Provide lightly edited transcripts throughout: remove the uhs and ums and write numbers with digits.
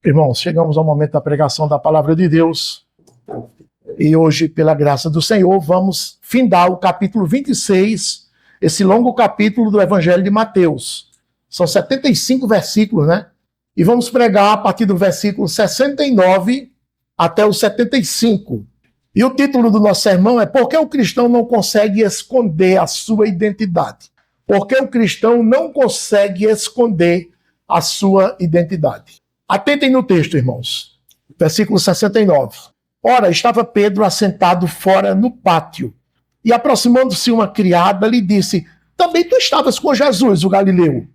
Irmãos, chegamos ao momento da pregação da palavra de Deus e hoje, pela graça do Senhor, vamos findar o capítulo 26, esse longo capítulo do Evangelho de Mateus. São 75 versículos, né? E vamos pregar a partir do versículo 69 até o 75. E o título do nosso sermão é Por que o cristão não consegue esconder a sua identidade? Por que o cristão não consegue esconder a sua identidade? Atentem no texto, irmãos. Versículo 69. Ora, estava Pedro assentado fora no pátio, e aproximando-se uma criada, lhe disse, também tu estavas com Jesus, o Galileu.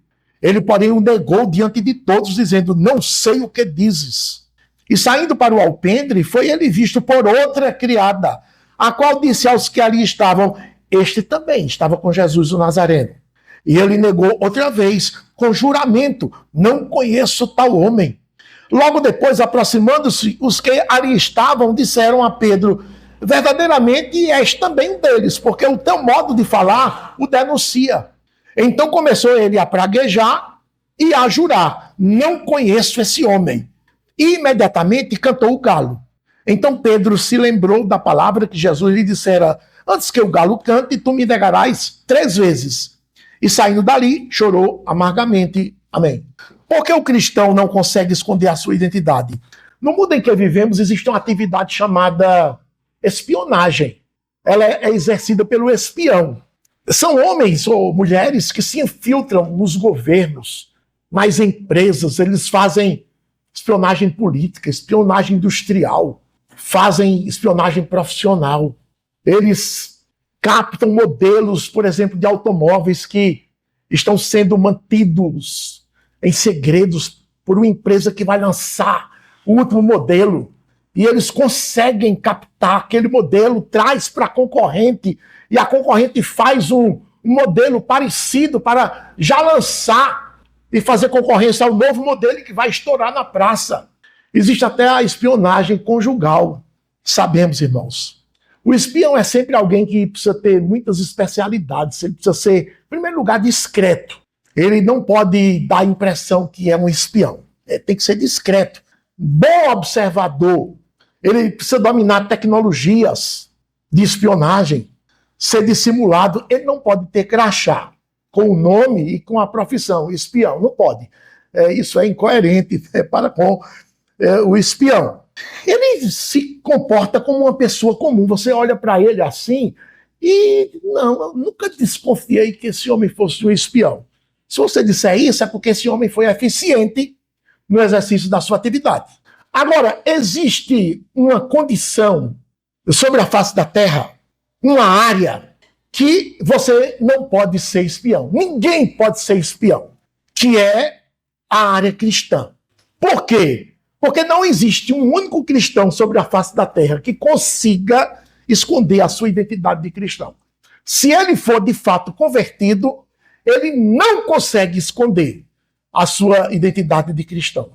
Ele, porém, o negou diante de todos, dizendo, não sei o que dizes. E saindo para o alpendre, foi ele visto por outra criada, a qual disse aos que ali estavam, este também estava com Jesus, o Nazareno. E ele negou outra vez, com juramento, não conheço tal homem. Logo depois, aproximando-se, os que ali estavam disseram a Pedro, verdadeiramente és também um deles, porque o teu modo de falar o denuncia. Então começou ele a praguejar e a jurar, não conheço esse homem. E imediatamente cantou o galo. Então Pedro se lembrou da palavra que Jesus lhe dissera, antes que o galo cante, tu me negarás 3 vezes. E saindo dali, chorou amargamente. Amém. Por que o cristão não consegue esconder a sua identidade? No mundo em que vivemos, existe uma atividade chamada espionagem. Ela é exercida pelo espião. São homens ou mulheres que se infiltram nos governos, nas empresas, eles fazem espionagem política, espionagem industrial, fazem espionagem profissional. Eles captam modelos, por exemplo, de automóveis que estão sendo mantidos em segredos por uma empresa que vai lançar o último modelo. E eles conseguem captar aquele modelo, traz para a concorrente, e a concorrente faz um modelo parecido para já lançar e fazer concorrência ao novo modelo que vai estourar na praça. Existe até a espionagem conjugal. Sabemos, irmãos. O espião é sempre alguém que precisa ter muitas especialidades. Ele precisa ser, em primeiro lugar, discreto. Ele não pode dar a impressão que é um espião. Tem que ser discreto. Bom observador. Ele precisa dominar tecnologias de espionagem, ser dissimulado. Ele não pode ter crachá com o nome e com a profissão. Espião, não pode. Isso é incoerente para com o espião. Ele se comporta como uma pessoa comum. Você olha para ele assim e não, eu nunca desconfiei que esse homem fosse um espião. Se você disser isso, é porque esse homem foi eficiente no exercício da sua atividade. Agora, existe uma condição sobre a face da Terra, uma área que você não pode ser espião. Ninguém pode ser espião, que é a área cristã. Por quê? Porque não existe um único cristão sobre a face da Terra que consiga esconder a sua identidade de cristão. Se ele for de fato convertido, ele não consegue esconder a sua identidade de cristão.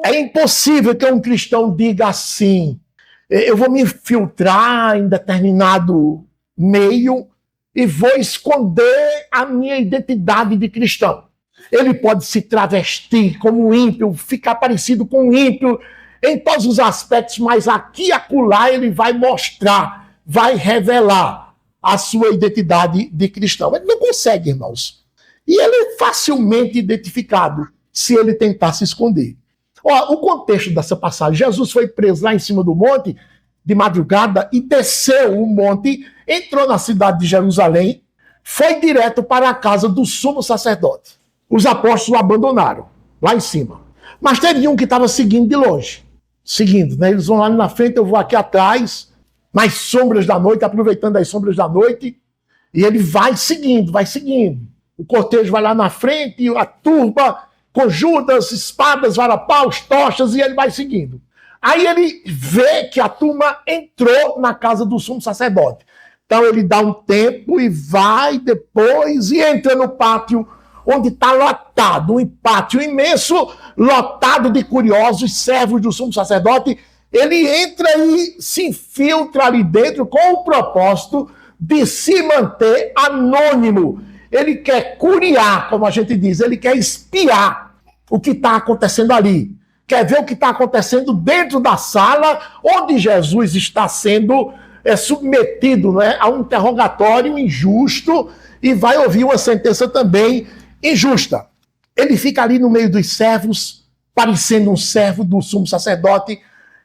É impossível que um cristão diga assim, eu vou me infiltrar em determinado meio e vou esconder a minha identidade de cristão. Ele pode se travestir como um ímpio, ficar parecido com um ímpio em todos os aspectos, mas aqui e acolá ele vai mostrar, vai revelar a sua identidade de cristão. Ele não consegue, irmãos. E ele é facilmente identificado se ele tentar se esconder. O contexto dessa passagem, Jesus foi preso lá em cima do monte, de madrugada, e desceu o monte, entrou na cidade de Jerusalém, foi direto para a casa do sumo sacerdote. Os apóstolos o abandonaram, lá em cima. Mas teve um que estava seguindo de longe. Seguindo, né? Eles vão lá na frente, eu vou aqui atrás, nas sombras da noite, aproveitando as sombras da noite, e ele vai seguindo, vai seguindo. O cortejo vai lá na frente, a turba com Judas, espadas, varapaus, tochas, e ele vai seguindo. Aí ele vê que a turma entrou na casa do sumo sacerdote. Então ele dá um tempo e vai depois e entra no pátio, onde está lotado, um pátio imenso, lotado de curiosos, servos do sumo sacerdote. Ele entra e se infiltra ali dentro com o propósito de se manter anônimo. Ele quer curiar, como a gente diz, ele quer espiar o que está acontecendo ali. quer ver o que está acontecendo dentro da sala onde Jesus está sendo submetido, né, a um interrogatório injusto e vai ouvir uma sentença também injusta. Ele fica ali no meio dos servos, parecendo um servo do sumo sacerdote.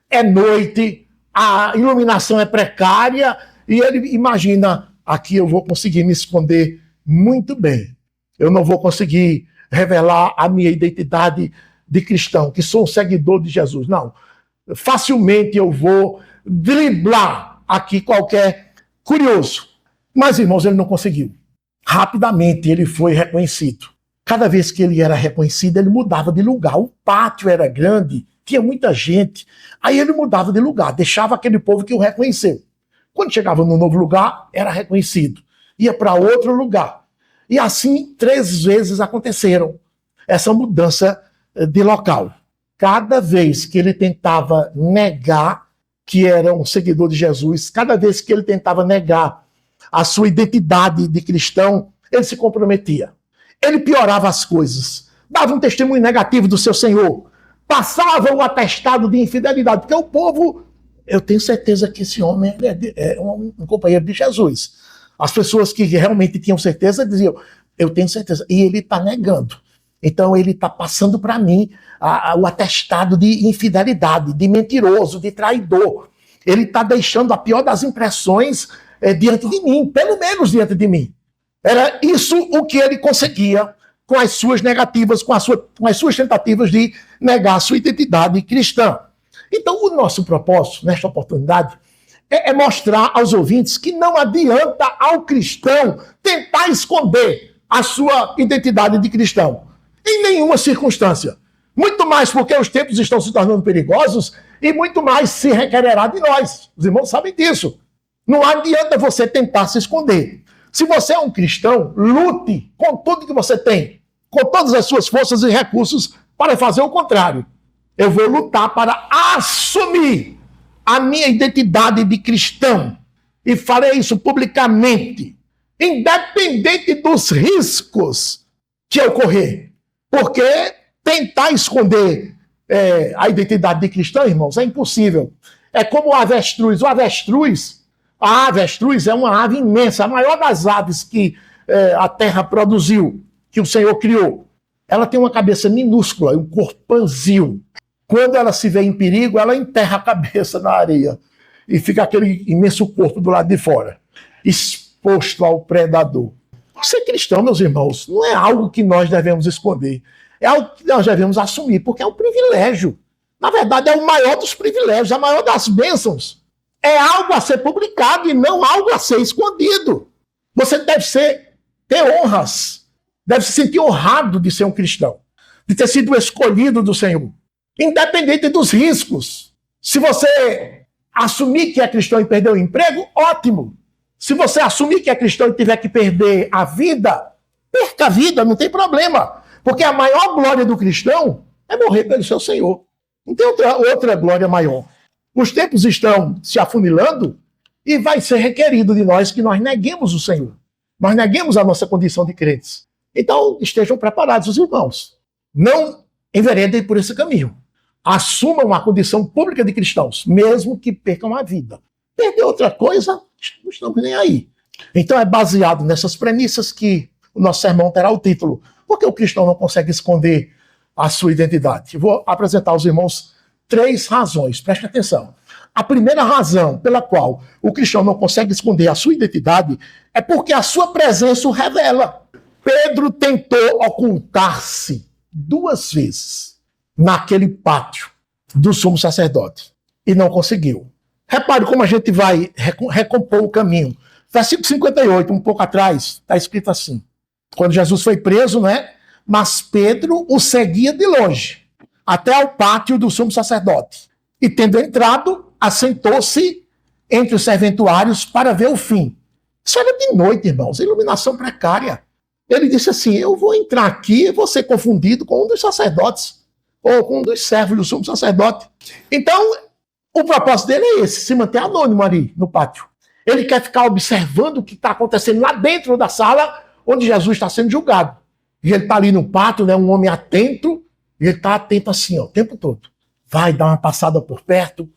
É noite, a iluminação é precária e ele imagina, aqui eu vou conseguir me esconder muito bem. Eu não vou conseguir revelar a minha identidade de cristão, que sou um seguidor de Jesus. Não. Facilmente eu vou driblar aqui qualquer curioso. Mas, irmãos, ele não conseguiu. Rapidamente ele foi reconhecido. Cada vez que ele era reconhecido, ele mudava de lugar. O pátio era grande, tinha muita gente. Aí ele mudava de lugar, deixava aquele povo que o reconheceu. Quando chegava num novo lugar, era reconhecido. Ia para outro lugar. E assim, 3 vezes aconteceram essa mudança de local. Cada vez que ele tentava negar que era um seguidor de Jesus, cada vez que ele tentava negar a sua identidade de cristão, ele se comprometia. Ele piorava as coisas, dava um testemunho negativo do seu Senhor, passava o atestado de infidelidade, porque o povo, eu tenho certeza que esse homem é um companheiro de Jesus. As pessoas que realmente tinham certeza diziam, eu tenho certeza, e ele está negando. Então ele está passando para mim o atestado de infidelidade, de mentiroso, de traidor. Ele está deixando a pior das impressões diante de mim, pelo menos diante de mim. Era isso o que ele conseguia com as suas negativas, com as suas tentativas de negar a sua identidade cristã. Então o nosso propósito, nesta oportunidade, é mostrar aos ouvintes que não adianta ao cristão tentar esconder a sua identidade de cristão. Em nenhuma circunstância. Muito mais porque os tempos estão se tornando perigosos e muito mais se requererá de nós. Os irmãos sabem disso. Não adianta você tentar se esconder. Se você é um cristão, lute com tudo que você tem, com todas as suas forças e recursos para fazer o contrário. Eu vou lutar para assumir a minha identidade de cristão e farei isso publicamente, independente dos riscos que ocorrer. Porque tentar esconder a identidade de cristão, irmãos, é impossível. É como o avestruz. A avestruz é uma ave imensa, a maior das aves que a terra produziu, que o Senhor criou. Ela tem uma cabeça minúscula, um corpanzil. Quando ela se vê em perigo, ela enterra a cabeça na areia e fica aquele imenso corpo do lado de fora, exposto ao predador. Ser cristão, meus irmãos, não é algo que nós devemos esconder. É algo que nós devemos assumir, porque é um privilégio. Na verdade, é o maior dos privilégios, a maior das bênçãos. É algo a ser publicado e não algo a ser escondido. Você deve ter honras, deve se sentir honrado de ser um cristão, de ter sido escolhido do Senhor, independente dos riscos. Se você assumir que é cristão e perder o emprego, ótimo. Se você assumir que é cristão e tiver que perder a vida, perca a vida, não tem problema. Porque a maior glória do cristão é morrer pelo seu Senhor. Não tem outra glória maior. Os tempos estão se afunilando e vai ser requerido de nós que nós neguemos o Senhor. Nós neguemos a nossa condição de crentes. Então, estejam preparados, os irmãos. Não enveredem por esse caminho. Assumam a condição pública de cristãos, mesmo que percam a vida. Perder outra coisa, não estamos nem aí. Então é baseado nessas premissas que o nosso sermão terá o título: Por que o cristão não consegue esconder a sua identidade? Vou apresentar aos irmãos 3 razões, preste atenção. A primeira razão pela qual o cristão não consegue esconder a sua identidade é porque a sua presença o revela. Pedro tentou ocultar-se 2 vezes naquele pátio do sumo sacerdote e não conseguiu. Repare como a gente vai recompor o caminho. Versículo 58, um pouco atrás, está escrito assim. Quando Jesus foi preso, né? Mas Pedro o seguia de longe, até ao pátio do sumo sacerdote. E tendo entrado, assentou-se entre os serventuários para ver o fim. Isso era de noite, irmãos, iluminação precária. Ele disse assim, eu vou entrar aqui e vou ser confundido com um dos sacerdotes, ou com um dos servos do sumo sacerdote. Então, o propósito dele é esse, se manter anônimo ali no pátio. Ele quer ficar observando o que está acontecendo lá dentro da sala onde Jesus está sendo julgado. E ele está ali no pátio, né, um homem atento, e ele está atento assim, ó, o tempo todo. vai dar uma passada por perto,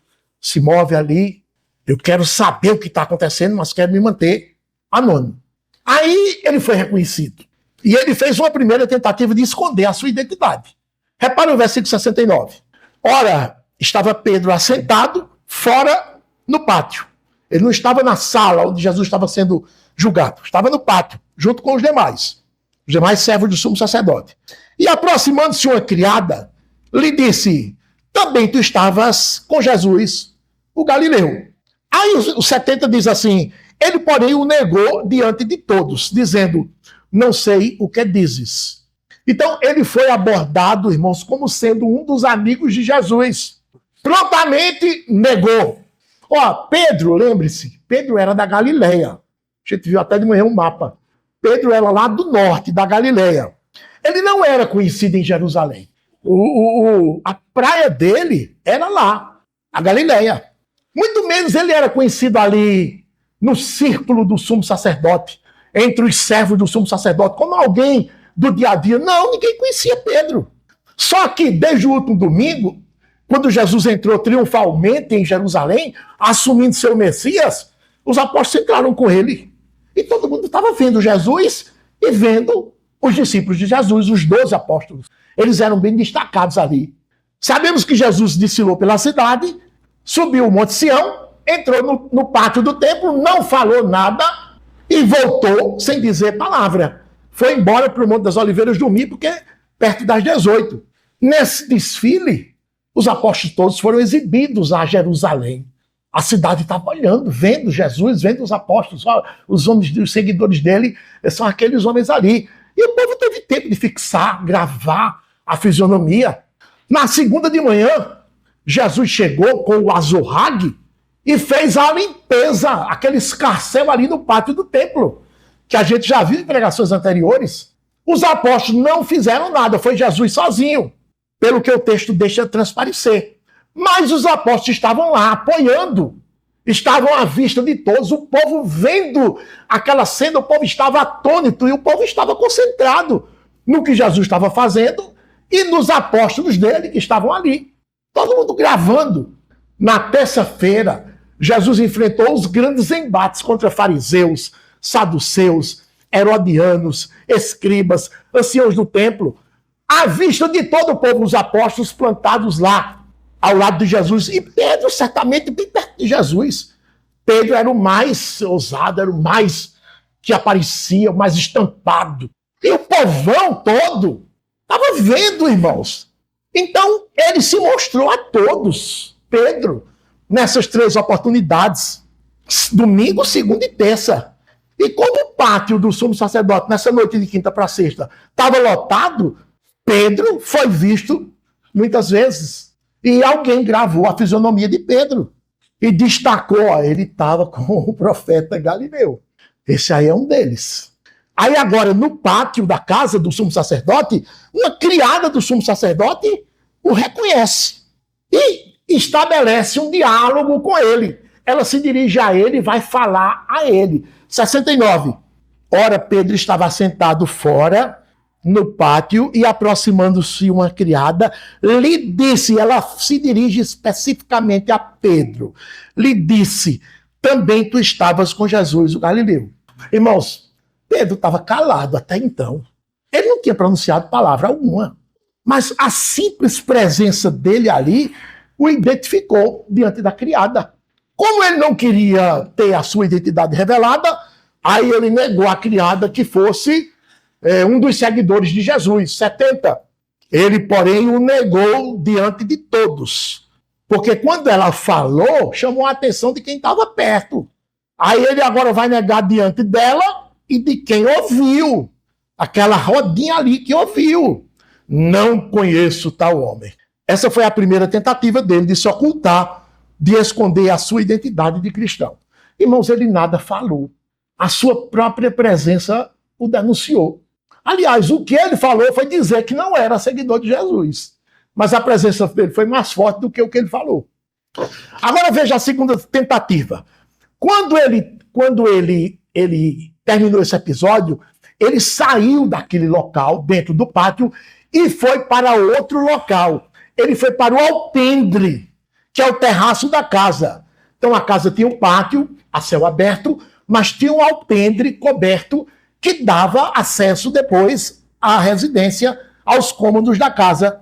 se move ali. Eu quero saber o que está acontecendo, mas quero me manter anônimo. Aí ele foi reconhecido. E ele fez uma primeira tentativa de esconder a sua identidade. Repara o versículo 69. Ora, estava Pedro assentado fora no pátio. Ele não estava na sala onde Jesus estava sendo julgado. Estava no pátio, junto com os demais servos do sumo sacerdote. E aproximando-se uma criada, lhe disse: também tu estavas com Jesus, o Galileu. Aí os 70 diz assim: ele, porém, o negou diante de todos, dizendo: não sei o que dizes. Então, ele foi abordado, irmãos, como sendo um dos amigos de Jesus. Prontamente negou. Ó, Pedro, lembre-se, Pedro era da Galileia. A gente viu até de manhã um mapa. Pedro era lá do norte, da Galileia. Ele não era conhecido em Jerusalém. A praia dele era lá, a Galileia. Muito menos ele era conhecido ali no círculo do sumo sacerdote, entre os servos do sumo sacerdote, como alguém do dia a dia. Não, ninguém conhecia Pedro. Só que desde o último domingo, quando Jesus entrou triunfalmente em Jerusalém, assumindo seu Messias, os apóstolos entraram com ele. E todo mundo estava vendo Jesus e vendo os discípulos de Jesus, os 12 apóstolos. Eles eram bem destacados ali. Sabemos que Jesus desfilou pela cidade, subiu o Monte Sião, entrou no pátio do templo, não falou nada e voltou sem dizer palavra. Foi embora para o Monte das Oliveiras dormir, porque perto das 18. Nesse desfile, os apóstolos todos foram exibidos a Jerusalém. A cidade estava olhando, vendo Jesus, vendo os apóstolos. Os homens, os seguidores dele, são aqueles homens ali. E o povo teve tempo de fixar, gravar a fisionomia. Na segunda de manhã, Jesus chegou com o azorrague e fez a limpeza, aquele escarcéu ali no pátio do templo, que a gente já viu em pregações anteriores. Os apóstolos não fizeram nada, foi Jesus sozinho, pelo que o texto deixa transparecer. Mas os apóstolos estavam lá apoiando, estavam à vista de todos, o povo vendo aquela cena, o povo estava atônito e o povo estava concentrado no que Jesus estava fazendo e nos apóstolos dele que estavam ali. Todo mundo gravando. Na terça-feira, Jesus enfrentou os grandes embates contra fariseus, saduceus, herodianos, escribas, anciãos do templo, à vista de todo o povo, os apóstolos plantados lá, ao lado de Jesus. E Pedro, certamente, bem perto de Jesus. Pedro era o mais ousado, era o mais que aparecia, o mais estampado. E o povão todo estava vendo, irmãos. Então, ele se mostrou a todos, Pedro, nessas 3 oportunidades. Domingo, segunda e terça. E como o pátio do sumo sacerdote, nessa noite de quinta para sexta, estava lotado, Pedro foi visto muitas vezes. E alguém gravou a fisionomia de Pedro e destacou, ó, ele estava com o profeta Galileu. Esse aí é um deles. Aí agora, no pátio da casa do sumo sacerdote, uma criada do sumo sacerdote o reconhece e estabelece um diálogo com ele. Ela se dirige a ele e vai falar a ele. 69. Ora, Pedro estava sentado fora no pátio e, aproximando-se uma criada, lhe disse, ela se dirige especificamente a Pedro, lhe disse: também tu estavas com Jesus, o Galileu. Irmãos, Pedro estava calado até então. Ele não tinha pronunciado palavra alguma. Mas a simples presença dele ali o identificou diante da criada. Como ele não queria ter a sua identidade revelada, aí ele negou à criada que fosse um dos seguidores de Jesus, 70. Ele, porém, o negou diante de todos. Porque quando ela falou, chamou a atenção de quem estava perto. Aí ele agora vai negar diante dela e de quem ouviu. Aquela rodinha ali que ouviu. Não conheço tal homem. Essa foi a primeira tentativa dele de se ocultar, de esconder a sua identidade de cristão. Irmãos, ele nada falou. A sua própria presença o denunciou. Aliás, o que ele falou foi dizer que não era seguidor de Jesus. Mas a presença dele foi mais forte do que o que ele falou. Agora veja a segunda tentativa. Quando ele terminou esse episódio, ele saiu daquele local, dentro do pátio, e foi para outro local. ele foi para o alpendre, que é o terraço da casa. Então a casa tinha um pátio a céu aberto, mas tinha um alpendre coberto que dava acesso depois à residência, aos cômodos da casa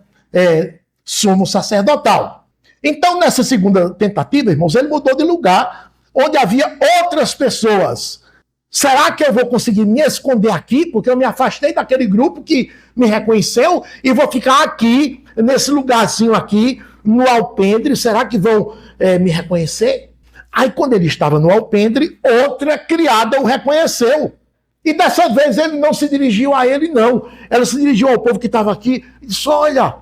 sumo sacerdotal. Então, nessa segunda tentativa, irmãos, ele mudou de lugar onde havia outras pessoas. Será que eu vou conseguir me esconder aqui? Porque eu me afastei daquele grupo que me reconheceu e vou ficar aqui, nesse lugarzinho aqui, no alpendre. Será que vão me reconhecer? Aí, quando ele estava no alpendre, outra criada o reconheceu. E dessa vez ele não se dirigiu a ele, não. Ela se dirigiu ao povo que estava aqui e disse: olha,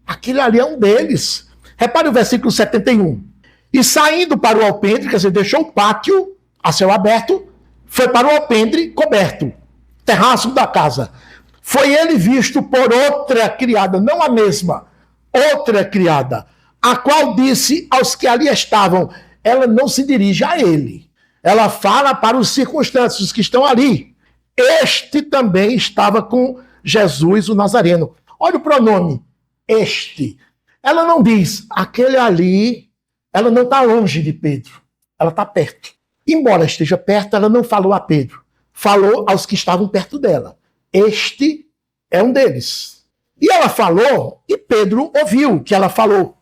aquele ali é um deles. Repare o versículo 71. E saindo para o alpendre, quer dizer, deixou o pátio a céu aberto, foi para o alpendre coberto, terraço da casa. Foi ele visto por outra criada, não a mesma, outra criada, a qual disse aos que ali estavam: ela não se dirige a ele. Ela fala para os circunstantes que estão ali. Este também estava com Jesus, o Nazareno. Olha o pronome, este. Ela não diz, aquele ali, ela não está longe de Pedro, ela está perto. Embora esteja perto, ela não falou a Pedro, falou aos que estavam perto dela. Este é um deles. E ela falou, e Pedro ouviu o que ela falou.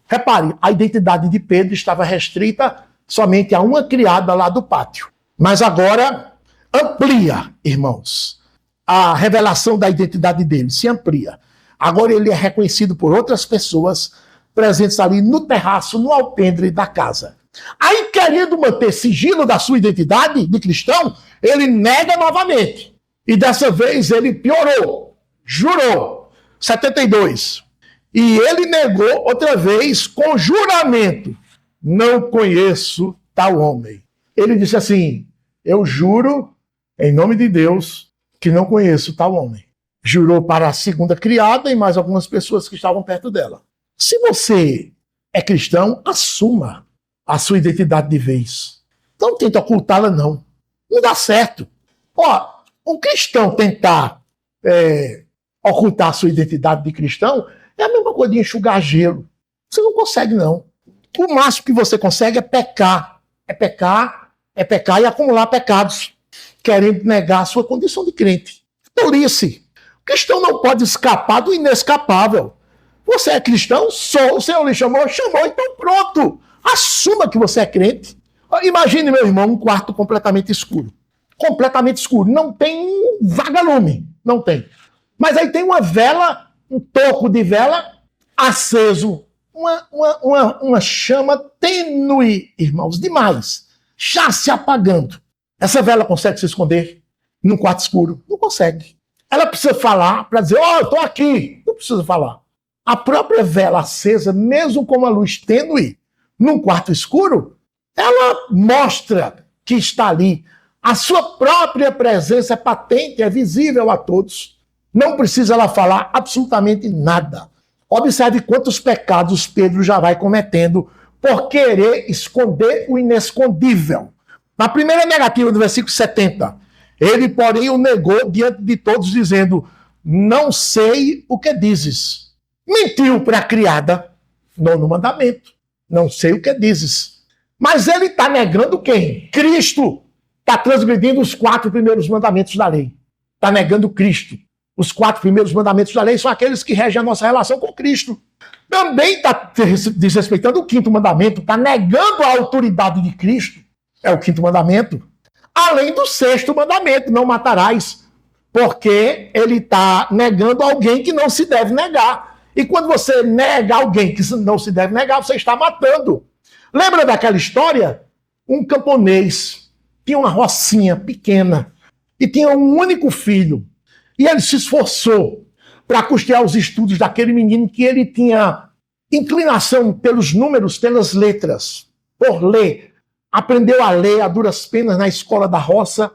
Repare, a identidade de Pedro estava restrita somente a uma criada lá do pátio. Mas agora amplia, irmãos. A revelação da identidade dele se amplia. Agora ele é reconhecido por outras pessoas presentes ali no terraço, no alpendre da casa. Aí, querendo manter sigilo da sua identidade de cristão, ele nega novamente. E dessa vez ele piorou, jurou. 72. E ele negou outra vez com juramento: não conheço tal homem. Ele disse assim: eu juro, em nome de Deus, que não conheço tal homem. Jurou para a segunda criada e mais algumas pessoas que estavam perto dela. Se você é cristão, assuma a sua identidade de vez. Não tente ocultá-la, não. Não dá certo. Ó, um cristão tentar ocultar a sua identidade de cristão é a mesma coisa de enxugar gelo. Você não consegue, não. O máximo que você consegue é pecar. É pecar e acumular pecados, querendo negar a sua condição de crente. Tolice. O cristão não pode escapar do inescapável. Você é cristão? Sou. O Senhor lhe chamou? Chamou, então pronto. Assuma que você é crente. Imagine, meu irmão, um quarto completamente escuro. Completamente escuro. Não tem vagalume. Não tem. Mas aí tem uma vela, um toco de vela aceso. Uma chama tênue, irmãos, demais. Já se apagando. Essa vela consegue se esconder num quarto escuro? Não consegue. Ela precisa falar para dizer: ó, eu estou aqui. Não precisa falar. A própria vela acesa, mesmo com uma luz tênue, num quarto escuro, ela mostra que está ali. A sua própria presença é patente, é visível a todos. Não precisa ela falar absolutamente nada. Observe quantos pecados Pedro já vai cometendo por querer esconder o inescondível. Na primeira negativa do versículo 70, ele, porém, o negou diante de todos, dizendo: não sei o que dizes. Mentiu para a criada, nono mandamento. Não sei o que dizes. Mas ele está negando quem? Cristo. Está transgredindo os 4 primeiros mandamentos da lei. Está negando Cristo. Os 4 primeiros mandamentos da lei são aqueles que regem a nossa relação com Cristo. Também está desrespeitando o 5º mandamento, está negando a autoridade de Cristo. É o 5º mandamento. Além do 6º mandamento, não matarás. Porque ele está negando alguém que não se deve negar. E quando você nega alguém que não se deve negar, você está matando. Lembra daquela história? Um camponês tinha uma rocinha pequena e tinha um único filho. E ele se esforçou para custear os estudos daquele menino que ele tinha inclinação pelos números, pelas letras, por ler. Aprendeu a ler a duras penas na escola da roça,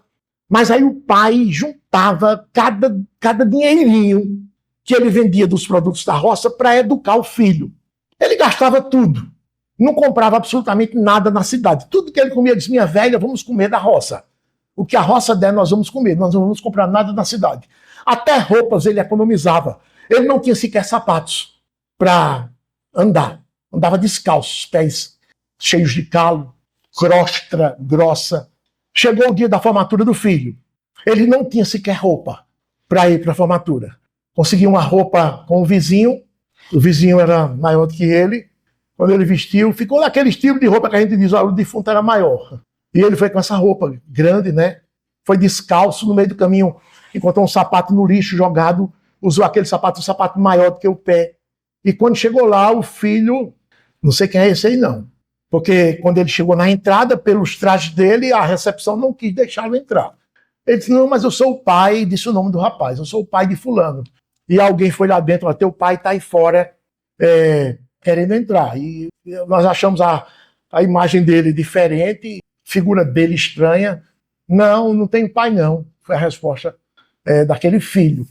mas aí o pai juntava cada dinheirinho que ele vendia dos produtos da roça para educar o filho. Ele gastava tudo. Não comprava absolutamente nada na cidade. Tudo que ele comia, disse: minha velha, vamos comer da roça. O que a roça der, nós vamos comer. Nós não vamos comprar nada na cidade. Até roupas ele economizava. Ele não tinha sequer sapatos para andar. Andava descalço, os pés cheios de calo, crosta grossa. Chegou o dia da formatura do filho. Ele não tinha sequer roupa para ir para a formatura. Conseguiu uma roupa com o vizinho era maior do que ele. Quando ele vestiu, ficou naquele estilo de roupa que a gente diz, o defunto era maior. E ele foi com essa roupa grande, né? Foi descalço no meio do caminho, encontrou um sapato no lixo jogado, usou aquele sapato, um sapato maior do que o pé. E quando chegou lá, o filho, não sei quem é esse aí não, porque quando ele chegou na entrada, pelos trajes dele, a recepção não quis deixá-lo entrar. Ele disse, não, mas eu sou o pai, disse o nome do rapaz, eu sou o pai de fulano. E alguém foi lá dentro, teu pai está aí fora querendo entrar. E nós achamos a imagem dele diferente, figura dele estranha. Não tenho pai não, foi a resposta daquele filho.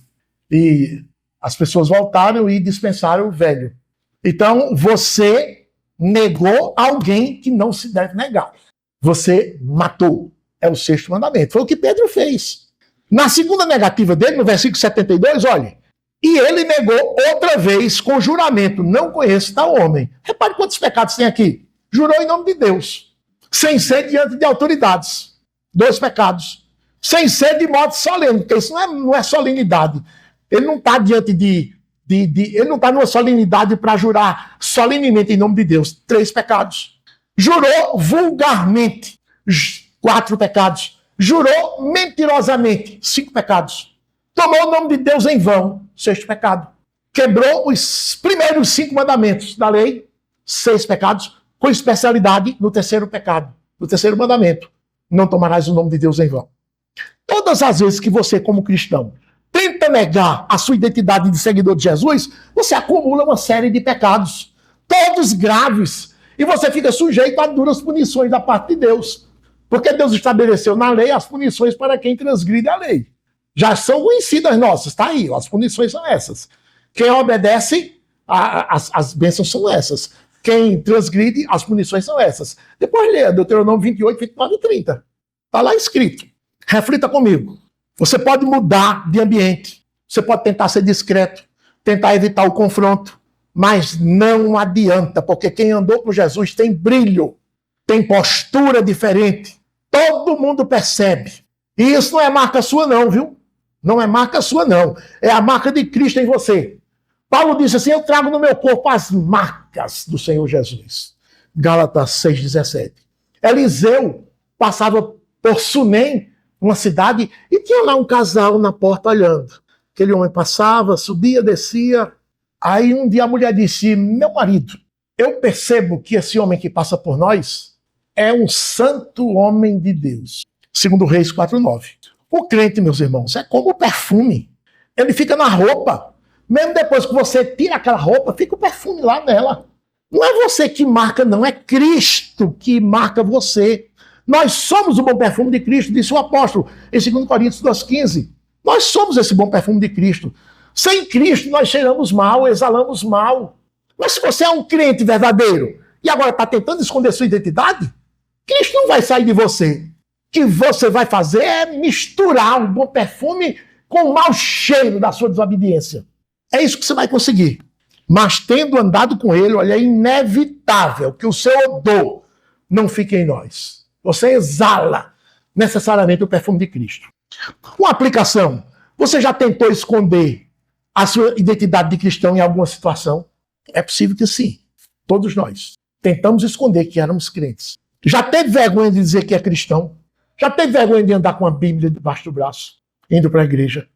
E as pessoas voltaram e dispensaram o velho. Então, você negou alguém que não se deve negar. Você matou. É o 6º mandamento. Foi o que Pedro fez. Na segunda negativa dele, no versículo 72, olha, e ele negou outra vez com juramento, não conheço tal homem. Repare quantos pecados tem aqui. Jurou em nome de Deus, sem ser diante de autoridades. 2 pecados. Sem ser de modo solene, porque isso não é solenidade. Ele não está diante ele não está numa solenidade para jurar solenemente em nome de Deus. 3 pecados. Jurou vulgarmente. 4 pecados. Jurou mentirosamente. 5 pecados. Tomou o nome de Deus em vão. 6º pecado. Quebrou os primeiros 5 mandamentos da lei. 6 pecados. Com especialidade no 3º pecado. No 3º mandamento. Não tomarás o nome de Deus em vão. Todas as vezes que você, como cristão, tenta negar a sua identidade de seguidor de Jesus, você acumula uma série de pecados, todos graves, e você fica sujeito a duras punições da parte de Deus. Porque Deus estabeleceu na lei as punições para quem transgride a lei. Já são conhecidas nossas, está aí, as punições são essas. Quem obedece, as bênçãos são essas. Quem transgride, as punições são essas. Depois lê Deuteronômio 28, 29 e 30. Está lá escrito. Reflita comigo. Você pode mudar de ambiente. Você pode tentar ser discreto, tentar evitar o confronto, mas não adianta, porque quem andou com Jesus tem brilho, tem postura diferente. Todo mundo percebe. E isso não é marca sua não, viu? Não é marca sua não. É a marca de Cristo em você. Paulo disse assim, eu trago no meu corpo as marcas do Senhor Jesus. Gálatas 6,17. Eliseu passava por Sunem, uma cidade, e tinha lá um casal na porta olhando. Aquele homem passava, subia, descia. Aí um dia a mulher disse, meu marido, eu percebo que esse homem que passa por nós é um santo homem de Deus. 2 Reis 4,9. O crente, meus irmãos, é como o perfume. Ele fica na roupa. Mesmo depois que você tira aquela roupa, fica o perfume lá nela. Não é você que marca, não. É Cristo que marca você. Nós somos o bom perfume de Cristo, disse o apóstolo em 2 Coríntios 2,15. Nós somos esse bom perfume de Cristo. Sem Cristo nós cheiramos mal, exalamos mal. Mas se você é um crente verdadeiro e agora está tentando esconder sua identidade, Cristo não vai sair de você. O que você vai fazer é misturar um bom perfume com o mau cheiro da sua desobediência. É isso que você vai conseguir. Mas tendo andado com ele, olha, é inevitável que o seu odor não fique em nós. Você exala necessariamente o perfume de Cristo. Uma aplicação. Você já tentou esconder a sua identidade de cristão em alguma situação? É possível que sim. Todos nós tentamos esconder que éramos crentes. Já teve vergonha de dizer que é cristão? Já teve vergonha de andar com a Bíblia debaixo do braço, indo para a igreja?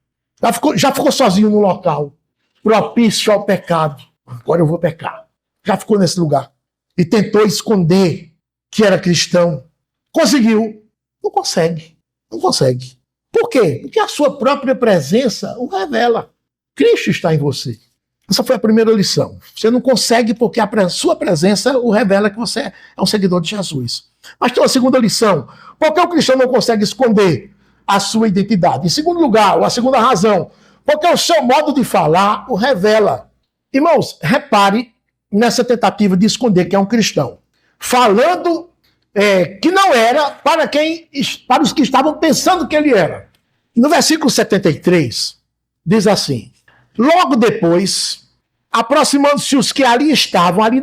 Já ficou sozinho no local, propício ao pecado? Agora eu vou pecar. Já ficou nesse lugar e tentou esconder que era cristão? Conseguiu? Não consegue. Não consegue. Por quê? Porque a sua própria presença o revela. Cristo está em você. Essa foi a primeira lição. Você não consegue porque a sua presença o revela que você é um seguidor de Jesus. Mas tem uma segunda lição. Por que o cristão não consegue esconder a sua identidade? Em segundo lugar, ou a segunda razão, porque o seu modo de falar o revela. Irmãos, repare nessa tentativa de esconder que é um cristão. Falando que não era para os que estavam pensando que ele era. No versículo 73, diz assim: logo depois, aproximando-se os que ali estavam, ali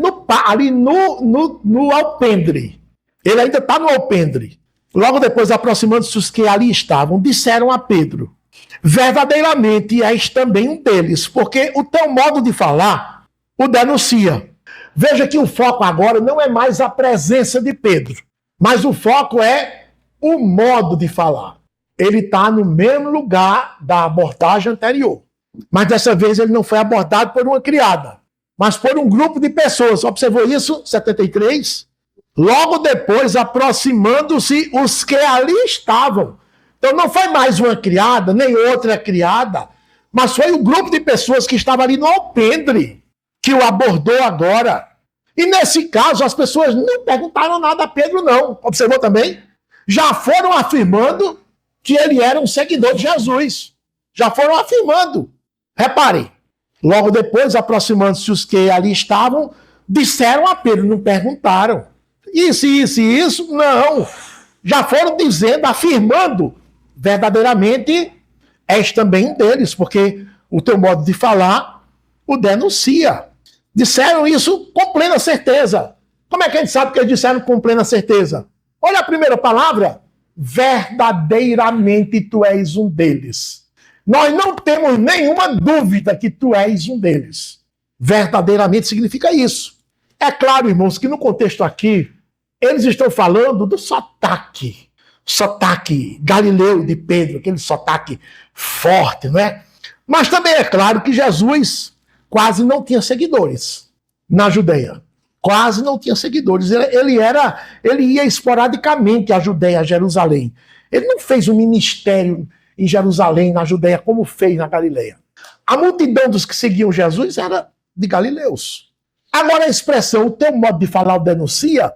no alpendre. Ele ainda está no alpendre. Logo depois, aproximando-se os que ali estavam, disseram a Pedro: verdadeiramente és também um deles, porque o teu modo de falar o denuncia. Veja que o foco agora não é mais a presença de Pedro, mas o foco é o modo de falar. Ele está no mesmo lugar da abordagem anterior. Mas dessa vez ele não foi abordado por uma criada, mas por um grupo de pessoas. Observou isso? 73. Logo depois, aproximando-se os que ali estavam. Então não foi mais uma criada, nem outra criada, mas foi um grupo de pessoas que estava ali no alpendre que o abordou agora. E nesse caso, as pessoas não perguntaram nada a Pedro, não. Observou também? Já foram afirmando que ele era um seguidor de Jesus. Já foram afirmando. Reparem, logo depois, aproximando-se os que ali estavam, disseram a Pedro, não perguntaram. Isso, não. Já foram dizendo, afirmando, verdadeiramente, és também um deles, porque o teu modo de falar o denuncia. Disseram isso com plena certeza. Como é que a gente sabe que eles disseram com plena certeza? Olha a primeira palavra. Verdadeiramente tu és um deles. Nós não temos nenhuma dúvida que tu és um deles. Verdadeiramente significa isso. É claro, irmãos, que no contexto aqui, eles estão falando do sotaque galileu de Pedro, aquele sotaque forte, não é? Mas também é claro que Jesus quase não tinha seguidores na Judeia. Quase não tinha seguidores. Ele ia esporadicamente à Judeia, a Jerusalém. Ele não fez um ministério em Jerusalém, na Judeia, como fez na Galileia. A multidão dos que seguiam Jesus era de galileus. Agora a expressão, o teu modo de falar o denuncia,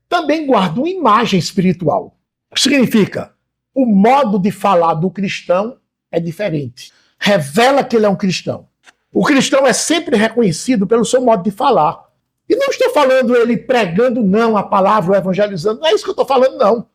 também guarda uma imagem espiritual. O que significa? O modo de falar do cristão é diferente. Revela que ele é um cristão. O cristão é sempre reconhecido pelo seu modo de falar. E não estou falando ele pregando, não, a palavra, ou evangelizando. Não é isso que eu estou falando, não.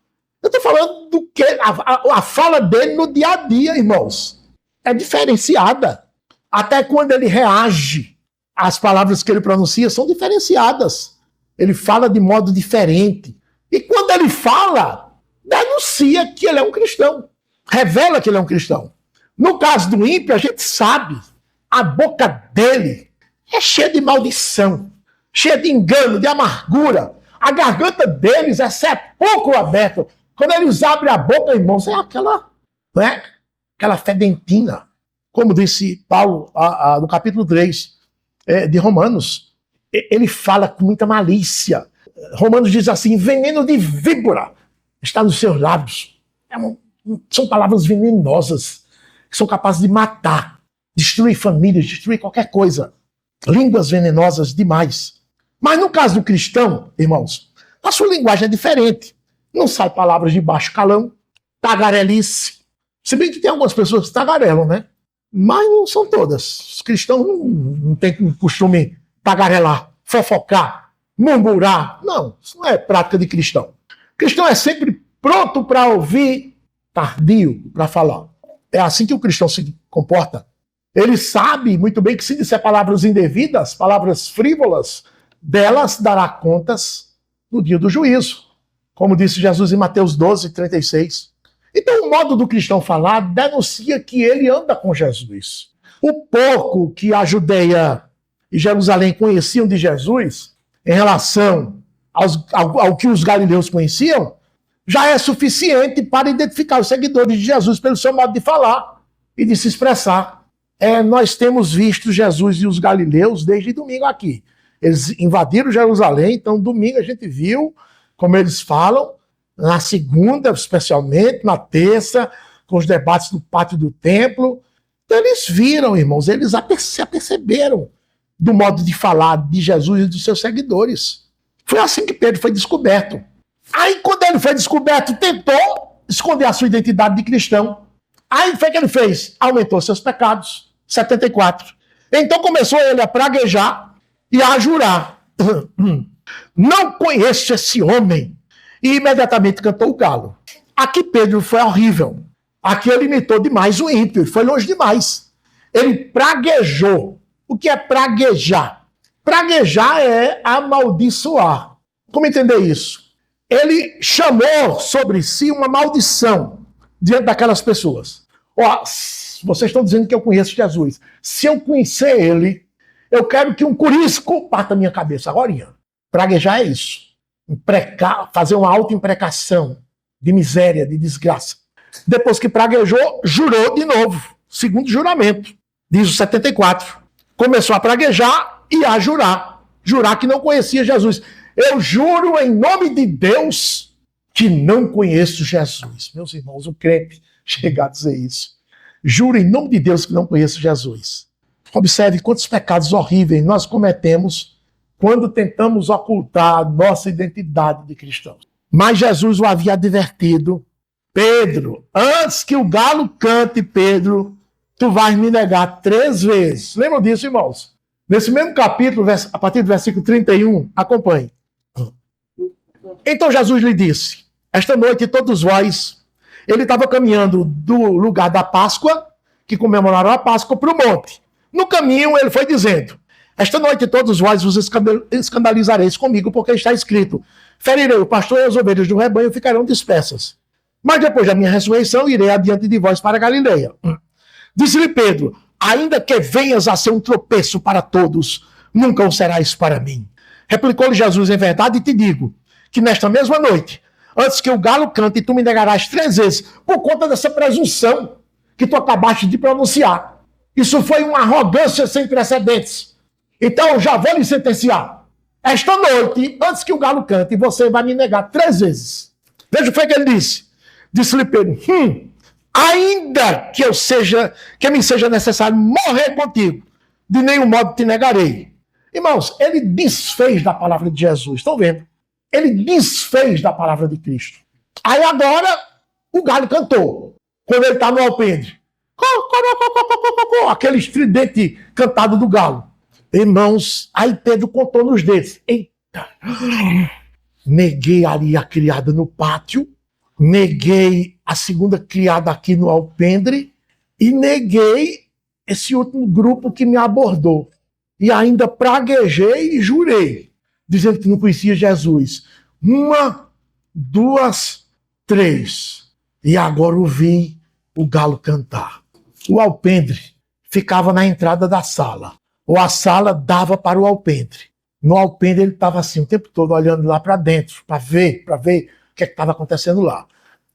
Eu estou falando do que a fala dele no dia a dia, irmãos. É diferenciada. Até quando ele reage, as palavras que ele pronuncia são diferenciadas. Ele fala de modo diferente. E quando ele fala, denuncia que ele é um cristão. Revela que ele é um cristão. No caso do ímpio, a gente sabe. A boca dele é cheia de maldição, cheia de engano, de amargura. A garganta deles é sepulcro aberto. Quando eles abrem a boca, irmãos, é aquela, né? Aquela fedentina. Como disse Paulo no capítulo 3 de Romanos. Ele fala com muita malícia. Romanos diz assim, veneno de víbora está nos seus lábios. São palavras venenosas que são capazes de matar, destruir famílias, destruir qualquer coisa. Línguas venenosas demais. Mas no caso do cristão, irmãos, a sua linguagem é diferente. Não sai palavras de baixo calão, tagarelice. Se bem que tem algumas pessoas que tagarelam, né? Mas não são todas. Os cristãos não têm costume tagarelar, fofocar, murmurar. Não, isso não é prática de cristão. O cristão é sempre pronto para ouvir, tardio para falar. É assim que o cristão se comporta. Ele sabe muito bem que se disser palavras indevidas, palavras frívolas, delas dará contas no dia do juízo. Como disse Jesus em Mateus 12, 36. Então o modo do cristão falar denuncia que ele anda com Jesus. O pouco que a Judeia e Jerusalém conheciam de Jesus, em relação ao que os galileus conheciam, já é suficiente para identificar os seguidores de Jesus pelo seu modo de falar e de se expressar. Nós temos visto Jesus e os galileus desde domingo aqui. Eles invadiram Jerusalém, então domingo a gente viu como eles falam, na segunda, especialmente, na terça, com os debates no pátio do templo. Então eles viram, irmãos, eles se aperceberam do modo de falar de Jesus e dos seus seguidores. Foi assim que Pedro foi descoberto. Aí, quando ele foi descoberto, tentou esconder a sua identidade de cristão. Aí, foi o que ele fez? Aumentou seus pecados. 74. Então começou ele a praguejar e a jurar. Não conheço esse homem. E imediatamente cantou o galo. Aqui Pedro foi horrível. Aqui ele imitou demais o ímpio. Foi longe demais. Ele praguejou. O que é praguejar? Praguejar é amaldiçoar. Como entender isso? Ele chamou sobre si uma maldição diante daquelas pessoas. Ó, vocês estão dizendo que eu conheço Jesus. Se eu conhecer ele, eu quero que um curisco parta da minha cabeça. Agora, praguejar é isso. Fazer uma auto-imprecação de miséria, de desgraça. Depois que praguejou, jurou de novo. Segundo juramento. Diz o 74. Começou a praguejar e a jurar. Jurar que não conhecia Jesus. Eu juro em nome de Deus que não conheço Jesus. Meus irmãos, o crente chega a dizer isso. Juro em nome de Deus que não conheço Jesus. Observe quantos pecados horríveis nós cometemos quando tentamos ocultar nossa identidade de cristãos. Mas Jesus o havia advertido. Pedro, antes que o galo cante, Pedro, tu vais me negar 3 vezes. Lembram disso, irmãos? Nesse mesmo capítulo, a partir do versículo 31, acompanhe. Então Jesus lhe disse, esta noite todos vós, ele estava caminhando do lugar da Páscoa, que comemoraram a Páscoa, para o monte. No caminho ele foi dizendo, esta noite todos vós vos escandalizareis comigo, porque está escrito, ferirei o pastor e as ovelhas do rebanho ficarão dispersas. Mas depois da minha ressurreição irei adiante de vós para a Galileia. Disse-lhe Pedro, ainda que venhas a ser um tropeço para todos, nunca o serás para mim. Replicou-lhe Jesus, em verdade te digo, que nesta mesma noite, antes que o galo cante, tu me negarás 3 vezes, por conta dessa presunção que tu acabaste de pronunciar. Isso foi uma arrogância sem precedentes. Então eu já vou lhe sentenciar. Esta noite, antes que o galo cante, você vai me negar 3 vezes. Veja o que ele disse. Disse-lhe Pedro, ainda que me seja necessário morrer contigo, de nenhum modo te negarei. Irmãos, ele desfez da palavra de Jesus, estão vendo? Ele desfez da palavra de Cristo. Aí agora, o galo cantou, quando ele está no alpendre. Aquele estridente cantado do galo. Irmãos, aí Pedro contou nos dedos. Eita! Neguei ali a criada no pátio, neguei a segunda criada aqui no alpendre e neguei esse último grupo que me abordou. E ainda praguejei e jurei, dizendo que não conhecia Jesus. 1, 2, 3. E agora ouvi o galo cantar. O alpendre ficava na entrada da sala. Ou a sala dava para o alpendre. No alpendre ele estava assim o tempo todo olhando lá para dentro, para ver o que estava acontecendo lá.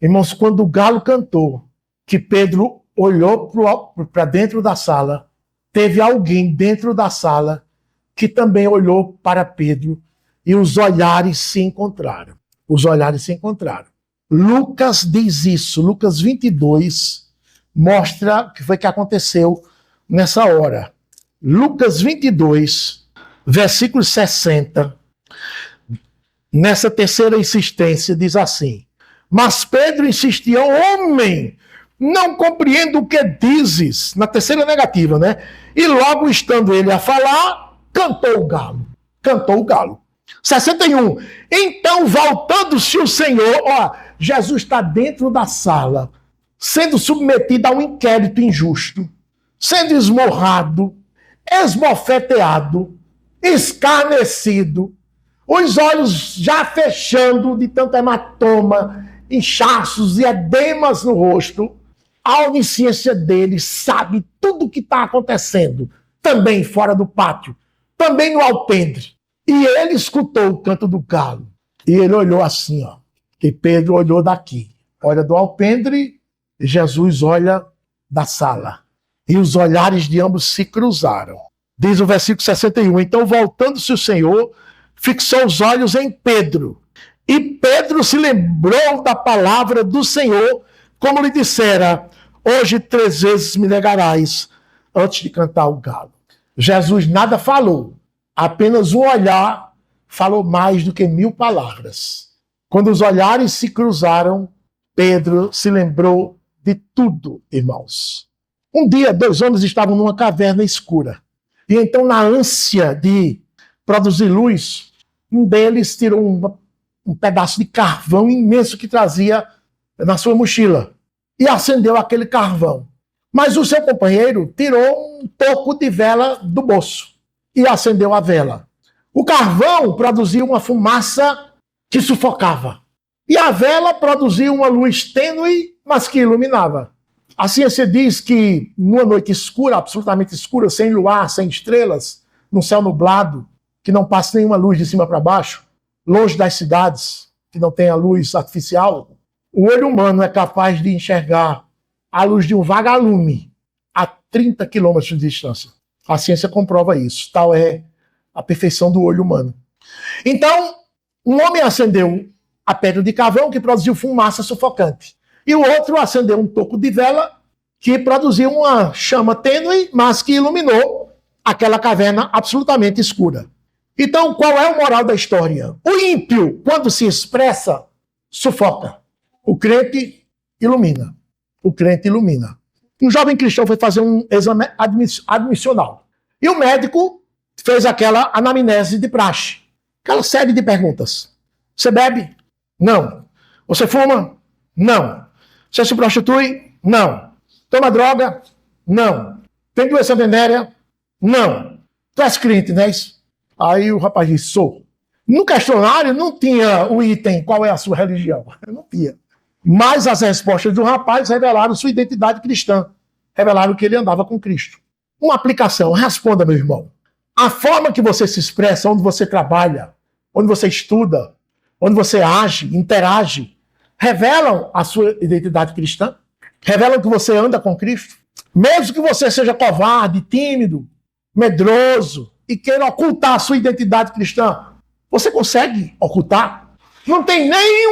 Irmãos, quando o galo cantou, que Pedro olhou para dentro da sala, teve alguém dentro da sala que também olhou para Pedro e os olhares se encontraram. Os olhares se encontraram. Lucas diz isso, Lucas 22 mostra o que foi que aconteceu nessa hora. Lucas 22, versículo 60, nessa terceira insistência, diz assim, mas Pedro insistia, homem, não compreendo o que dizes, na terceira negativa, né? E logo estando ele a falar, cantou o galo. Cantou o galo. 61, então voltando-se o Senhor, Jesus está dentro da sala, sendo submetido a um inquérito injusto, sendo esmurrado, esbofeteado, escarnecido, os olhos já fechando de tanto hematoma, inchaços e edemas no rosto, a onisciência dele sabe tudo o que está acontecendo, também fora do pátio, também no alpendre. E ele escutou o canto do galo. E ele olhou assim, e Pedro olhou daqui. Olha do alpendre, e Jesus olha da sala. E os olhares de ambos se cruzaram. Diz o versículo 61, então voltando-se o Senhor, fixou os olhos em Pedro. E Pedro se lembrou da palavra do Senhor, como lhe dissera, hoje 3 vezes me negarás, antes de cantar o galo. Jesus nada falou, apenas um olhar falou mais do que 1000 palavras. Quando os olhares se cruzaram, Pedro se lembrou de tudo, irmãos. Um dia, 2 homens estavam numa caverna escura. E então, na ânsia de produzir luz, um deles tirou um pedaço de carvão imenso que trazia na sua mochila. E acendeu aquele carvão. Mas o seu companheiro tirou um toco de vela do bolso e acendeu a vela. O carvão produzia uma fumaça que sufocava. E a vela produzia uma luz tênue, mas que iluminava. A ciência diz que numa noite escura, absolutamente escura, sem luar, sem estrelas, num céu nublado, que não passa nenhuma luz de cima para baixo, longe das cidades, que não tem a luz artificial, o olho humano é capaz de enxergar a luz de um vagalume a 30 quilômetros de distância. A ciência comprova isso. Tal é a perfeição do olho humano. Então, um homem acendeu a pedra de carvão que produziu fumaça sufocante. E o outro acendeu um toco de vela que produziu uma chama tênue, mas que iluminou aquela caverna absolutamente escura. Então, qual é o moral da história? O ímpio, quando se expressa, sufoca. O crente ilumina. O crente ilumina. Um jovem cristão foi fazer um exame admissional. E o médico fez aquela anamnese de praxe. Aquela série de perguntas. Você bebe? Não. Você fuma? Não. Você se prostitui? Não. Toma droga? Não. Tem doença venérea? Não. Tu és crente, não é isso? Aí o rapaz disse, sou. No questionário não tinha o item, qual é a sua religião? Não tinha. Mas as respostas do rapaz revelaram sua identidade cristã. Revelaram que ele andava com Cristo. Uma aplicação, responda, meu irmão. A forma que você se expressa, onde você trabalha, onde você estuda, onde você age, interage, revelam a sua identidade cristã? Revelam que você anda com Cristo? Mesmo que você seja covarde, tímido, medroso e queira ocultar a sua identidade cristã, você consegue ocultar? Não tem nem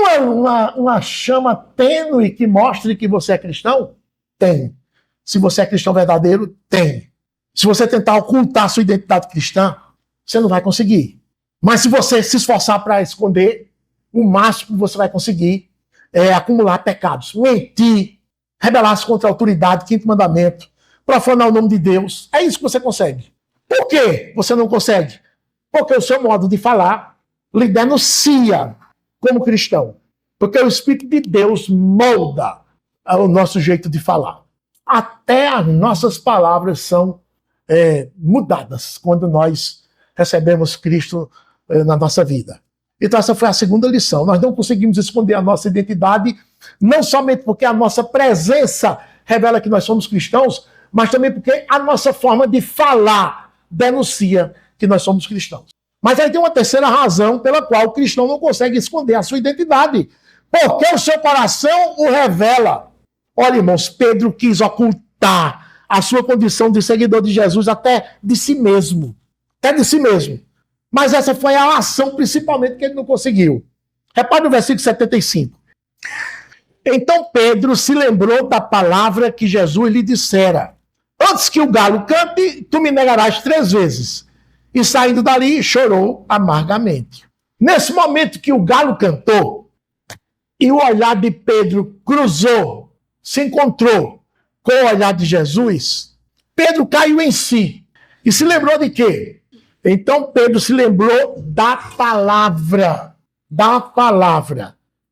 uma chama tênue que mostre que você é cristão? Tem. Se você é cristão verdadeiro, tem. Se você tentar ocultar a sua identidade cristã, você não vai conseguir. Mas se você se esforçar para esconder, o máximo que você vai conseguir é acumular pecados. Mentir, rebelar-se contra a autoridade, quinto mandamento, profanar o nome de Deus. É isso que você consegue. Por que você não consegue? Porque o seu modo de falar lhe denuncia como cristão. Porque o Espírito de Deus molda o nosso jeito de falar. Até as nossas palavras são mudadas quando nós recebemos Cristo na nossa vida. Então essa foi a segunda lição. Nós não conseguimos esconder a nossa identidade, não somente porque a nossa presença revela que nós somos cristãos, mas também porque a nossa forma de falar denuncia que nós somos cristãos. Mas aí tem uma terceira razão pela qual o cristão não consegue esconder a sua identidade. Porque o seu coração o revela. Olha, irmãos, Pedro quis ocultar a sua condição de seguidor de Jesus até de si mesmo. Até de si mesmo. Mas essa foi a ação, principalmente, que ele não conseguiu. Repare no versículo 75. Então Pedro se lembrou da palavra que Jesus lhe dissera. Antes que o galo cante, tu me negarás 3 vezes. E saindo dali, chorou amargamente. Nesse momento que o galo cantou, e o olhar de Pedro cruzou, se encontrou com o olhar de Jesus, Pedro caiu em si. E se lembrou de quê? Então Pedro se lembrou da palavra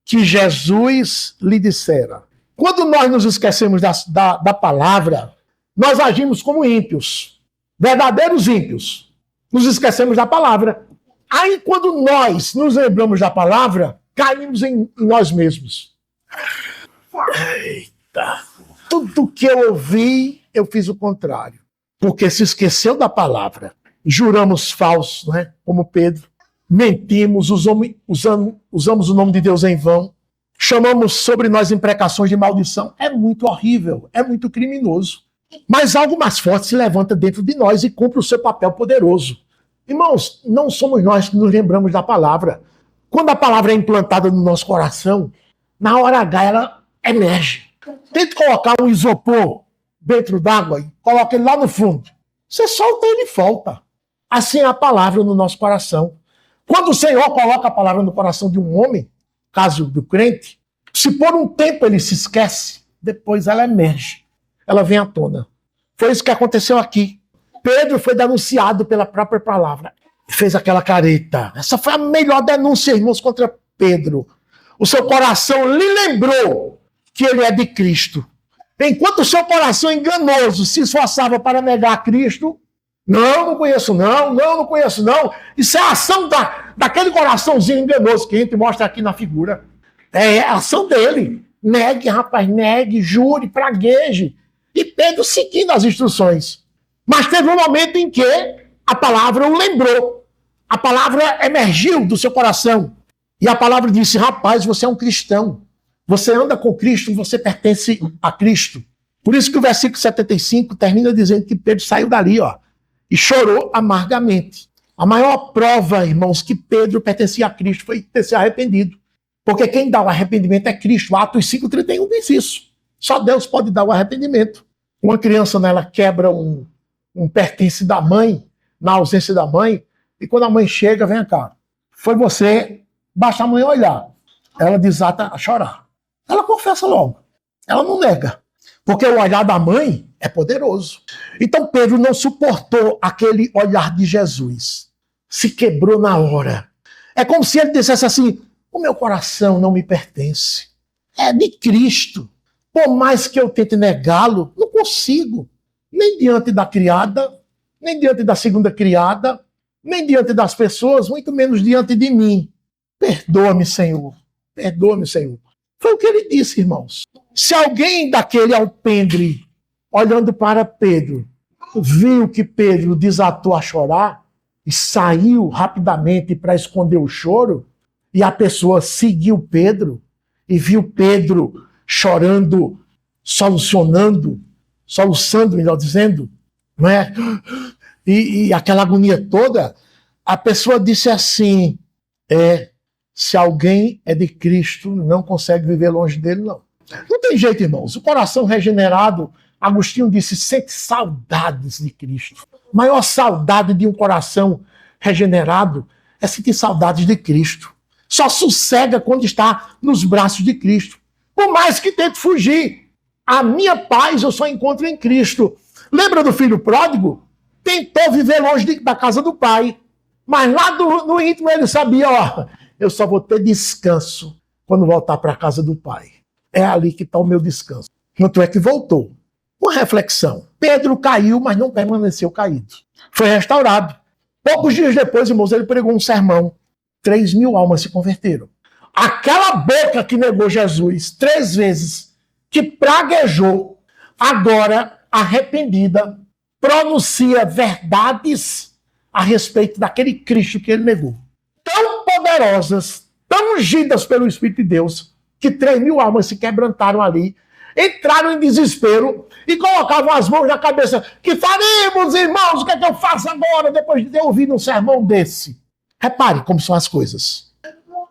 que Jesus lhe dissera. Quando nós nos esquecemos da palavra, nós agimos como ímpios, verdadeiros ímpios. Nos esquecemos da palavra. Aí quando nós nos lembramos da palavra, caímos em nós mesmos. Eita! Tudo que eu ouvi, eu fiz o contrário. Porque se esqueceu da palavra. Juramos falso, né? Como Pedro. Mentimos, usamos o nome de Deus em vão. Chamamos sobre nós imprecações de maldição. É muito horrível, é muito criminoso. Mas algo mais forte se levanta dentro de nós e cumpre o seu papel poderoso. Irmãos, não somos nós que nos lembramos da palavra. Quando a palavra é implantada no nosso coração, na hora H ela emerge. Tente colocar um isopor dentro d'água e coloca ele lá no fundo. Você solta ele e volta. Assim é a palavra no nosso coração. Quando o Senhor coloca a palavra no coração de um homem, caso do crente, se por um tempo ele se esquece, depois ela emerge. Ela vem à tona. Foi isso que aconteceu aqui. Pedro foi denunciado pela própria palavra. Fez aquela careta. Essa foi a melhor denúncia, irmãos, contra Pedro. O seu coração lhe lembrou que ele é de Cristo. Enquanto o seu coração enganoso se esforçava para negar Cristo, não conheço não conheço não. Isso é a ação daquele coraçãozinho enganoso que a gente mostra aqui na figura. É a ação dele. Negue, rapaz, negue, jure, pragueje. E Pedro seguindo as instruções. Mas teve um momento em que a palavra o lembrou. A palavra emergiu do seu coração. E a palavra disse, rapaz, você é um cristão. Você anda com Cristo, você pertence a Cristo. Por isso que o versículo 75 termina dizendo que Pedro saiu dali, ó, e chorou amargamente. A maior prova, irmãos, que Pedro pertencia a Cristo foi ter se arrependido. Porque quem dá o arrependimento é Cristo. Atos 5,31 diz isso. Só Deus pode dar o arrependimento. Uma criança, né, ela quebra um pertence da mãe, na ausência da mãe, e quando a mãe chega, vem cá, foi você, basta a mãe olhar. Ela desata a chorar. Ela confessa logo. Ela não nega. Porque o olhar da mãe é poderoso. Então Pedro não suportou aquele olhar de Jesus. Se quebrou na hora. É como se ele dissesse assim, o meu coração não me pertence. É de Cristo. Por mais que eu tente negá-lo, não consigo. Nem diante da criada, nem diante da segunda criada, nem diante das pessoas, muito menos diante de mim. Perdoa-me, Senhor. Perdoa-me, Senhor. Foi o que ele disse, irmãos. Se alguém daquele alpendre, olhando para Pedro, viu que Pedro desatou a chorar e saiu rapidamente para esconder o choro, e a pessoa seguiu Pedro e viu Pedro chorando, soluçando, melhor dizendo, não é? E aquela agonia toda, a pessoa disse assim, se alguém é de Cristo, não consegue viver longe dele, não. Não tem jeito, irmãos. O coração regenerado, Agostinho disse, sente saudades de Cristo. A maior saudade de um coração regenerado é sentir saudades de Cristo. Só sossega quando está nos braços de Cristo. Por mais que tente fugir, a minha paz eu só encontro em Cristo. Lembra do filho pródigo? Tentou viver longe da casa do pai. Mas lá no íntimo ele sabia, ó, eu só vou ter descanso quando voltar para a casa do pai. É ali que está o meu descanso. Tanto é que voltou. Uma reflexão. Pedro caiu, mas não permaneceu caído. Foi restaurado. Poucos dias depois, irmãos, ele pregou um sermão. 3.000 almas se converteram. Aquela boca que negou Jesus 3 vezes, que praguejou, agora, arrependida, pronuncia verdades a respeito daquele Cristo que ele negou. Tão poderosas, tão ungidas pelo Espírito de Deus, que 3.000 almas se quebrantaram ali, entraram em desespero e colocavam as mãos na cabeça. Que faremos, irmãos? O que é que eu faço agora, depois de ter ouvido um sermão desse? Repare como são as coisas.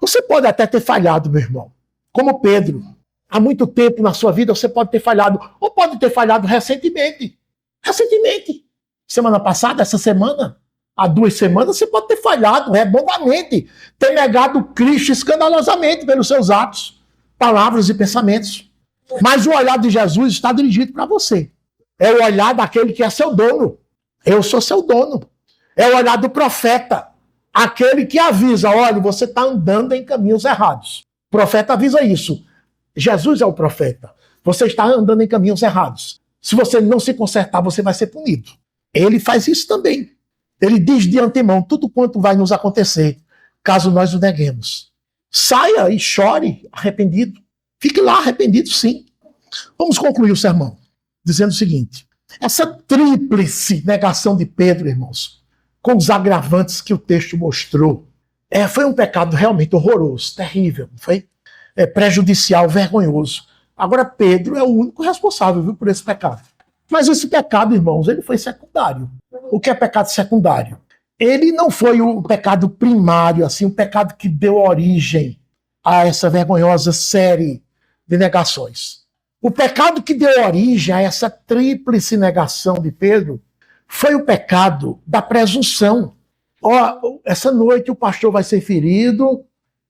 Você pode até ter falhado, meu irmão. Como Pedro. Há muito tempo na sua vida você pode ter falhado. Ou pode ter falhado recentemente. Recentemente. Semana passada, essa semana, há 2 semanas, você pode ter falhado redondamente. Ter negado Cristo escandalosamente pelos seus atos, palavras e pensamentos. Mas o olhar de Jesus está dirigido para você. É o olhar daquele que é seu dono. Eu sou seu dono. É o olhar do profeta. Aquele que avisa, olha, você está andando em caminhos errados. O profeta avisa isso. Jesus é o profeta. Você está andando em caminhos errados. Se você não se consertar, você vai ser punido. Ele faz isso também. Ele diz de antemão tudo quanto vai nos acontecer, caso nós o neguemos. Saia e chore arrependido. Fique lá arrependido, sim. Vamos concluir o sermão dizendo o seguinte. Essa tríplice negação de Pedro, irmãos, com os agravantes que o texto mostrou, foi um pecado realmente horroroso, terrível, foi prejudicial, vergonhoso. Agora, Pedro é o único responsável, viu, por esse pecado. Mas esse pecado, irmãos, ele foi secundário. O que é pecado secundário? Ele não foi o pecado primário, assim, o pecado que deu origem a essa vergonhosa série de negações. O pecado que deu origem a essa tríplice negação de Pedro foi o pecado da presunção. Ó, essa noite o pastor vai ser ferido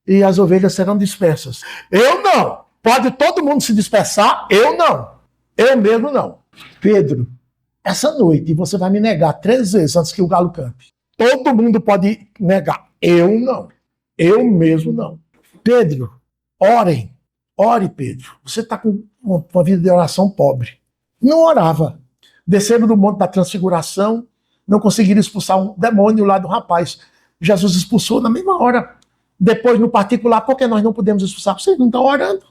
e as ovelhas serão dispersas. Eu não. Pode todo mundo se dispersar, eu não. Eu mesmo não. Pedro, essa noite você vai me negar 3 vezes antes que o galo cante. Todo mundo pode negar. Eu não. Eu mesmo não. Pedro, orem. ore, Pedro. Você está com uma vida de oração pobre. Não orava. Desceram do monte da transfiguração, não conseguiram expulsar um demônio lá do rapaz. Jesus expulsou na mesma hora. Depois, no particular, por que nós não podemos expulsar? Vocês não estão orando.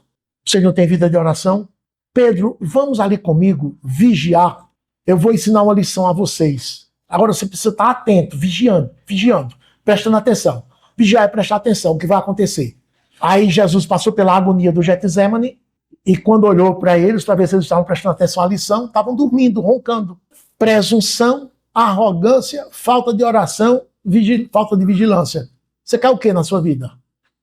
Vocês não têm vida de oração. Pedro, vamos ali comigo, vigiar. Eu vou ensinar uma lição a vocês. Agora você precisa estar atento, vigiando, prestando atenção. Vigiar é prestar atenção, o que vai acontecer. Aí Jesus passou pela agonia do Getsemane e quando olhou para eles, para ver se eles estavam prestando atenção à lição, estavam dormindo, roncando. Presunção, arrogância, falta de oração, falta de vigilância. Você quer o que na sua vida?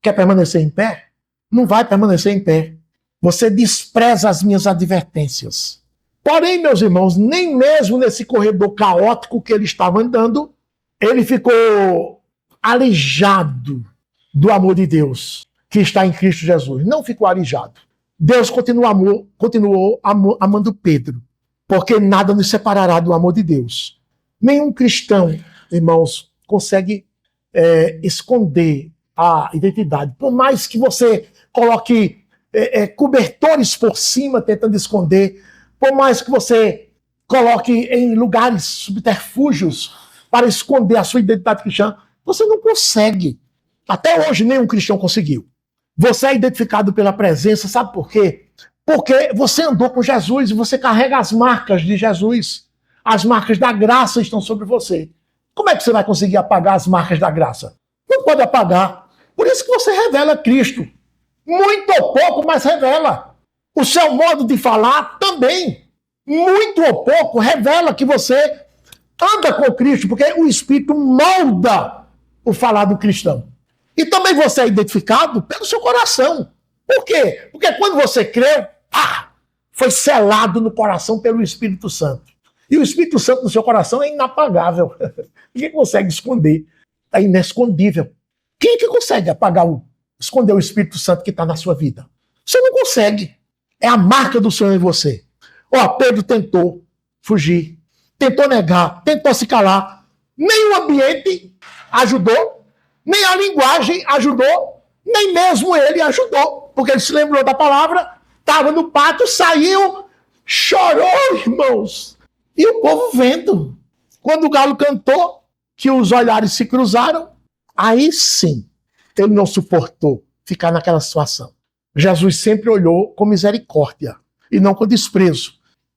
Quer permanecer em pé? Não vai permanecer em pé. Você despreza as minhas advertências. Porém, meus irmãos, nem mesmo nesse corredor caótico que ele estava andando, ele ficou alijado do amor de Deus, que está em Cristo Jesus. Não ficou alijado. Deus continuou amando Pedro, porque nada nos separará do amor de Deus. Nenhum cristão, irmãos, consegue esconder a identidade. Por mais que você coloque cobertores por cima tentando esconder, por mais que você coloque em lugares subterfúgios para esconder a sua identidade cristã, você não consegue. Até hoje nenhum cristão conseguiu. Você é identificado pela presença, sabe por quê? Porque você andou com Jesus e você carrega as marcas de Jesus. As marcas da graça estão sobre você. Como é que você vai conseguir apagar as marcas da graça? Não pode apagar. Por isso que você revela Cristo. Muito ou pouco, mas revela. O seu modo de falar também, muito ou pouco, revela que você anda com Cristo, porque o Espírito molda o falar do cristão. E também você é identificado pelo seu coração. Por quê? Porque quando você creu, foi selado no coração pelo Espírito Santo. E o Espírito Santo no seu coração é inapagável. Ninguém consegue esconder. É inescondível. Quem é que consegue esconder o Espírito Santo que está na sua vida? Você não consegue. É a marca do Senhor em você. Pedro tentou fugir, tentou negar, tentou se calar. Nem o ambiente ajudou, nem a linguagem ajudou, nem mesmo ele ajudou. Porque ele se lembrou da palavra, estava no pátio, saiu, chorou, irmãos. E o povo vendo. Quando o galo cantou, que os olhares se cruzaram, aí sim, ele não suportou ficar naquela situação. Jesus sempre olhou com misericórdia e não com desprezo.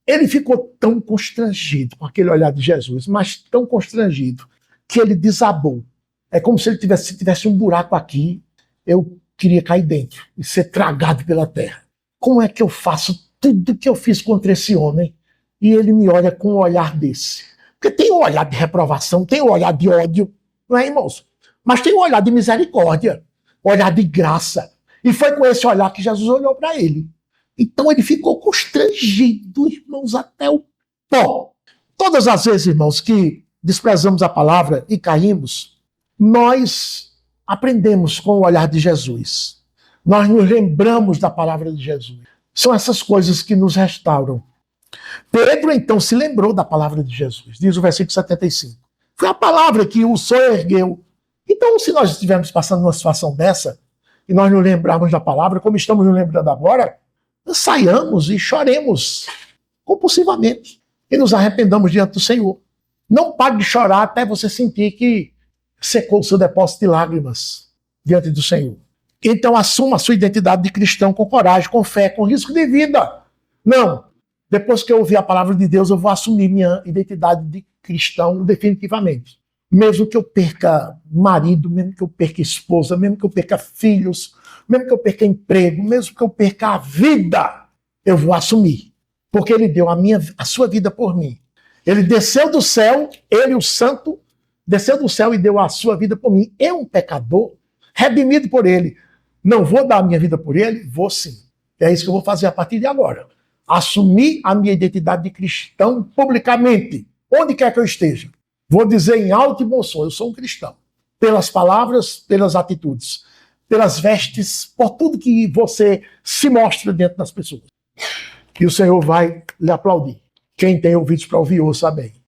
Ele ficou tão constrangido com aquele olhar de Jesus, mas tão constrangido, que ele desabou. É como se ele tivesse um buraco aqui, eu queria cair dentro e ser tragado pela terra. Como é que eu faço tudo que eu fiz contra esse homem? E ele me olha com um olhar desse. Porque tem um olhar de reprovação, tem um olhar de ódio, não é, irmãos? Mas tem um olhar de misericórdia, um olhar de graça. E foi com esse olhar que Jesus olhou para ele. Então ele ficou constrangido, irmãos, até o pó. Todas as vezes, irmãos, que desprezamos a palavra e caímos, nós aprendemos com o olhar de Jesus. Nós nos lembramos da palavra de Jesus. São essas coisas que nos restauram. Pedro, então, se lembrou da palavra de Jesus. Diz o versículo 75. Foi a palavra que o soergueu. Então, se nós estivermos passando numa situação dessa, e nós nos lembrarmos da palavra, como estamos nos lembrando agora, saiamos e choremos compulsivamente e nos arrependamos diante do Senhor. Não pare de chorar até você sentir que secou o seu depósito de lágrimas diante do Senhor. Então assuma a sua identidade de cristão com coragem, com fé, com risco de vida. Não, depois que eu ouvir a palavra de Deus, eu vou assumir minha identidade de cristão definitivamente. Mesmo que eu perca marido, mesmo que eu perca esposa, mesmo que eu perca filhos, mesmo que eu perca emprego, mesmo que eu perca a vida, eu vou assumir. Porque ele deu a sua vida por mim. Ele desceu do céu, ele, o santo, desceu do céu e deu a sua vida por mim. Eu, um pecador, redimido por ele. Não vou dar a minha vida por ele? Vou sim. É isso que eu vou fazer a partir de agora. Assumir a minha identidade de cristão publicamente, onde quer que eu esteja. Vou dizer em alto e bom som, eu sou um cristão. Pelas palavras, pelas atitudes, pelas vestes, por tudo que você se mostra diante das pessoas. E o Senhor vai lhe aplaudir. Quem tem ouvidos para ouvir, ouça bem.